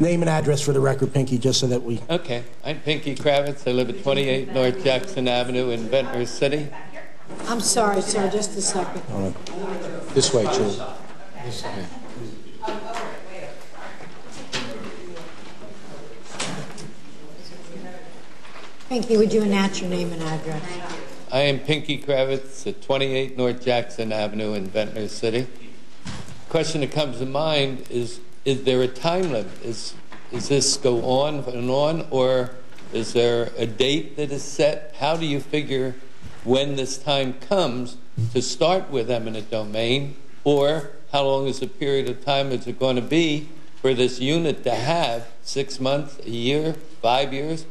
name and address for the record, Pinky, just so that we... Okay. I'm Pinky Kravitz. I live at 28 North Jackson Avenue in Ventnor City. I'm sorry, sir, just a second. This way, Julie. This way. Pinky, would you announce your name and address? I am Pinky Kravitz at 28 North Jackson Avenue in Ventnor City. The question that comes to mind is there a time limit? Is this go on and on, or is there a date that is set? How do you figure when this time comes to start with eminent domain, or how long is the period of time is it going to be for this unit to have 6 months, a year, 5 years?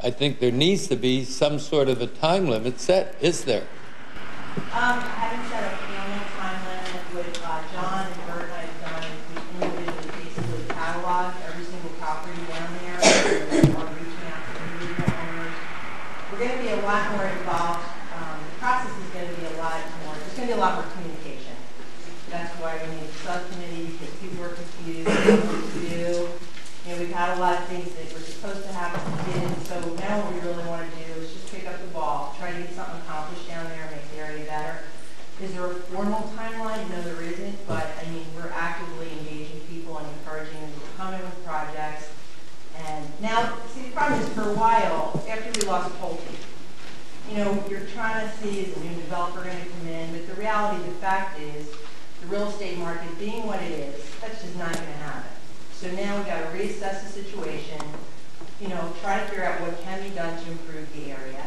I think there needs to be some sort of a time limit set. Is there? I haven't set a formal time limit. What John and Bert and I have done is we've individually basically cataloged every single property down there. We're reaching out to individual owners. We're going to be a lot more involved. The process is going to be a lot more. There's going to be a lot more communication. That's why we need a subcommittee, because people are confused. What to do? You know, we've had a lot of things that we're supposed to have and did, so now what we really want to do is just pick up the ball, try to get something accomplished down there, make the area better. Is there a formal timeline? No, there isn't, but I mean, we're actively engaging people and encouraging them to come in with projects. And now, see, the problem is for a while, after we lost Pulte, you know, you're trying to see is a new developer going to come in, but the reality, the fact is, the real estate market being what it is, that's just not going to happen. So now we've got to reassess the situation, you know, try to figure out what can be done to improve the area,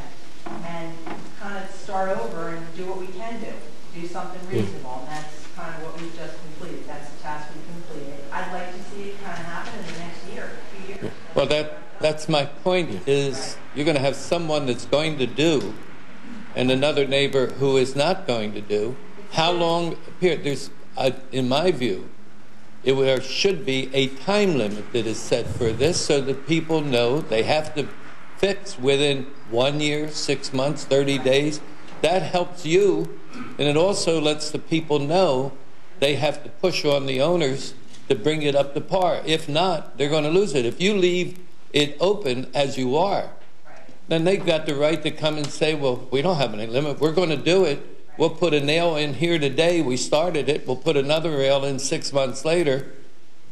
and kind of start over and do what we can do something reasonable, and that's kind of what we've just completed. That's the task we've completed. I'd like to see it kind of happen in the next year, 2 years. Well, that's my point, is you're going to have someone that's going to do and another neighbor who is not going to do. How long, there's, in my view, there should be a time limit that is set for this so that people know they have to fix within 1 year, 6 months, 30 days. That helps you, and it also lets the people know they have to push on the owners to bring it up to par. If not, they're going to lose it. If you leave it open as you are, then they've got the right to come and say, well, we don't have any limit. We're going to do it. We'll put a nail in here today. We started it. We'll put another nail in 6 months later.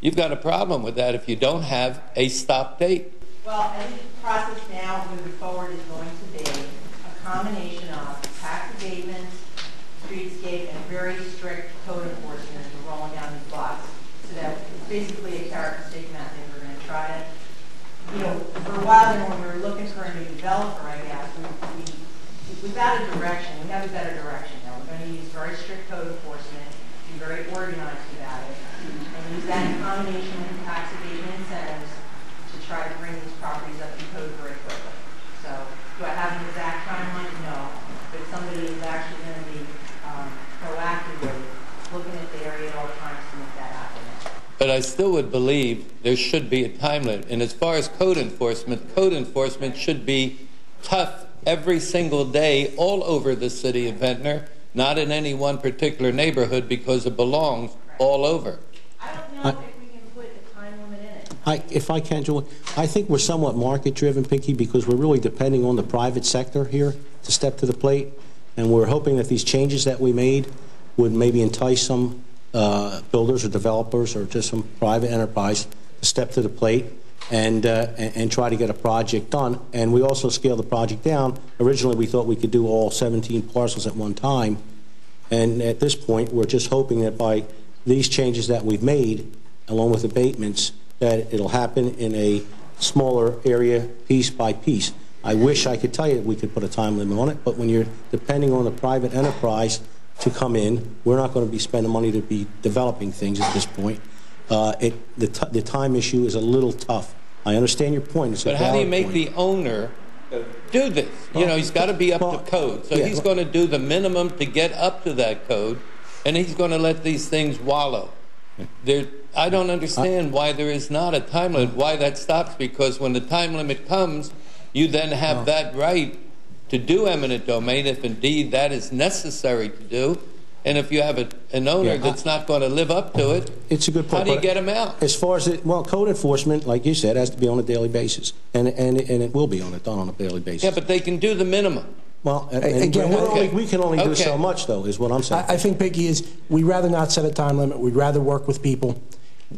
You've got a problem with that if you don't have a stop date. Well, I think the process now moving forward is going to be a combination of tax abatements, streetscape, and very strict code enforcement as we're rolling down these blocks. So that it's basically a characteristic method. We're going to try to, you know, for a while there when we were looking for a new developer, I guess, without a direction, we have a better direction now. We're going to use very strict code enforcement, be very organized about it, and use that in combination with tax abatement incentives to try to bring these properties up to code very quickly. So, do I have an exact timeline? No. But somebody is actually going to be proactively looking at the area at all times to make that happen. But I still would believe there should be a time limit. And as far as code enforcement should be tough every single day all over the city of Ventnor, not in any one particular neighborhood, because it belongs all over. I don't know if we can put a time limit in it. If I can, Julie, I think we're somewhat market-driven, Pinky, because we're really depending on the private sector here to step to the plate, and we're hoping that these changes that we made would maybe entice some builders or developers or just some private enterprise to step to the plate and try to get a project done. And we also scaled the project down. Originally, we thought we could do all 17 parcels at one time. And at this point, we're just hoping that by these changes that we've made, along with abatements, that it'll happen in a smaller area, piece by piece. I wish I could tell you that we could put a time limit on it, but when you're depending on a private enterprise to come in, we're not going to be spending money to be developing things at this point. The time issue is a little tough. I understand your point. It's but how do you make the owner do this? You know, he's got to be up to code. So he's going to do the minimum to get up to that code, and he's going to let these things wallow. I don't understand why there is not a time limit, why that stops, because when the time limit comes, you then have that right to do eminent domain if indeed that is necessary to do. And if you have an owner that's not going to live up to it, It's a good point. how do you but get them out? As far as code enforcement, like you said, has to be on a daily basis, and it will be done on a daily basis. Yeah, but they can do the minimum. Well, Again, we can only do Okay. so much, though, is what I'm saying. I think, Pinky, we'd rather not set a time limit. We'd rather work with people.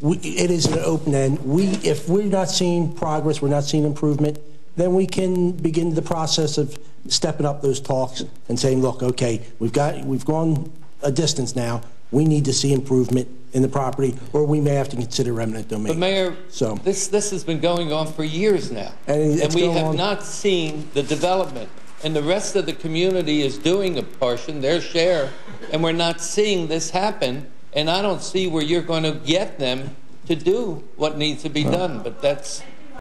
It is an open end. If we're not seeing progress, we're not seeing improvement, then we can begin the process of stepping up those talks and saying, look, okay, we've gone a distance now. We need to see improvement in the property, or we may have to consider eminent domain. But Mayor, So- this has been going on for years now, And it's we going have on- not seen the development. And the rest of the community is doing a portion, their share, and we're not seeing this happen. And I don't see where you're going to get them to do what needs to be done. But that's